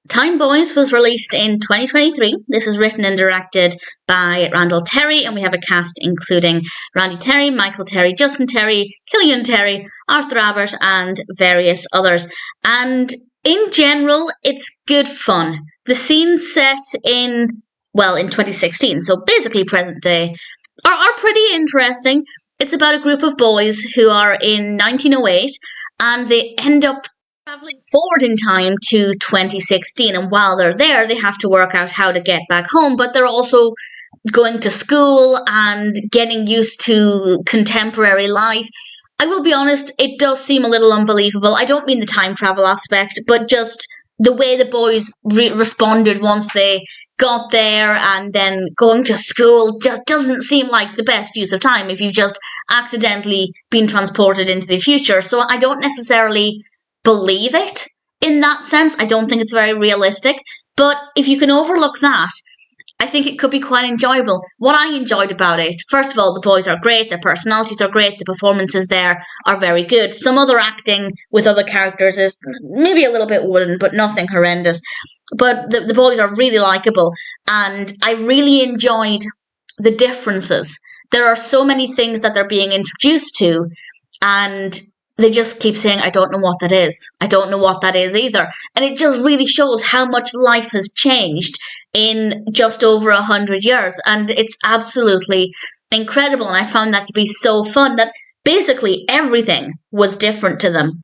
Time Boys was released in 2023. This is written and directed by Randall Terry, and we have a cast including Randy Terry, Michael Terry, Justin Terry, Killian Terry, Arthur Abbott, and various others. And in general, it's good fun. The scenes set in 2016, so basically present day, are pretty interesting. It's about a group of boys who are in 1908, and they end up traveling forward in time to 2016, and while they're there they have to work out how to get back home, but they're also going to school and getting used to contemporary life. I will be honest, it does seem a little unbelievable. I don't mean the time travel aspect, but just the way the boys responded once they got there, and then going to school just doesn't seem like the best use of time if you've just accidentally been transported into the future. So I don't necessarily believe it in that sense. I don't think it's very realistic, but if you can overlook that, I think it could be quite enjoyable. What I enjoyed about it, first of all, the boys are great, their personalities are great, the performances there are very good. Some other acting with other characters is maybe a little bit wooden, but nothing horrendous. But the boys are really likeable, and I really enjoyed the differences. There are so many things that they're being introduced to, and they just keep saying, I don't know what that is. I don't know what that is either. And it just really shows how much life has changed in just over 100 years. And it's absolutely incredible. And I found that to be so fun that basically everything was different to them.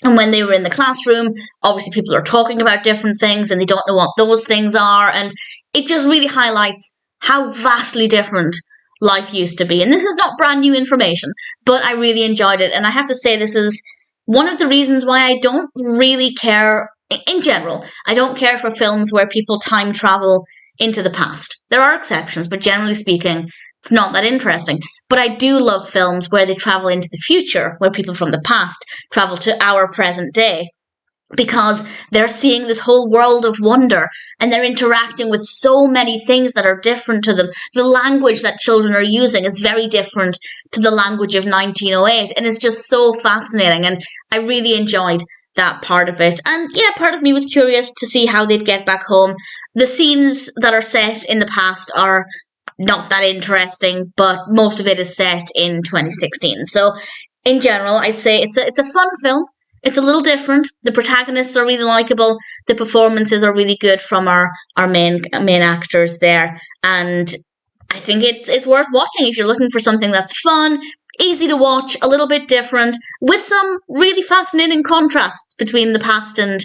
And when they were in the classroom, obviously people are talking about different things and they don't know what those things are. And it just really highlights how vastly different life used to be. And this is not brand new information, but I really enjoyed it. And I have to say, this is one of the reasons why I don't really care, in general, I don't care for films where people time travel into the past. There are exceptions, but generally speaking, it's not that interesting. But I do love films where they travel into the future, where people from the past travel to our present day, because they're seeing this whole world of wonder and they're interacting with so many things that are different to them. The language that children are using is very different to the language of 1908, and it's just so fascinating, and I really enjoyed that part of it. And yeah, part of me was curious to see how they'd get back home. The scenes that are set in the past are not that interesting, but most of it is set in 2016. So in general, I'd say it's a fun film. It's a little different. The protagonists are really likable. The performances are really good from our main actors there. And I think it's worth watching if you're looking for something that's fun, easy to watch, a little bit different, with some really fascinating contrasts between the past and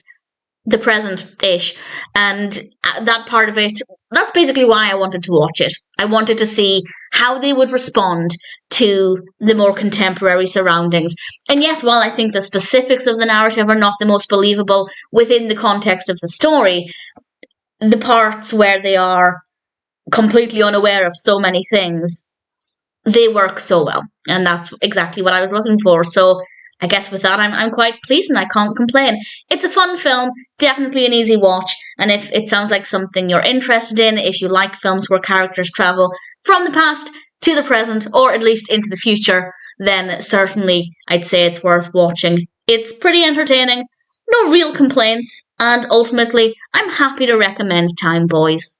the present-ish. And that part of it, that's basically why I wanted to watch it. I wanted to see how they would respond to the more contemporary surroundings. And yes, while I think the specifics of the narrative are not the most believable within the context of the story, the parts where they are completely unaware of so many things, they work so well. And that's exactly what I was looking for. So I guess with that, I'm quite pleased and I can't complain. It's a fun film, definitely an easy watch, and if it sounds like something you're interested in, if you like films where characters travel from the past to the present, or at least into the future, then certainly I'd say it's worth watching. It's pretty entertaining, no real complaints, and ultimately, I'm happy to recommend Time Boys.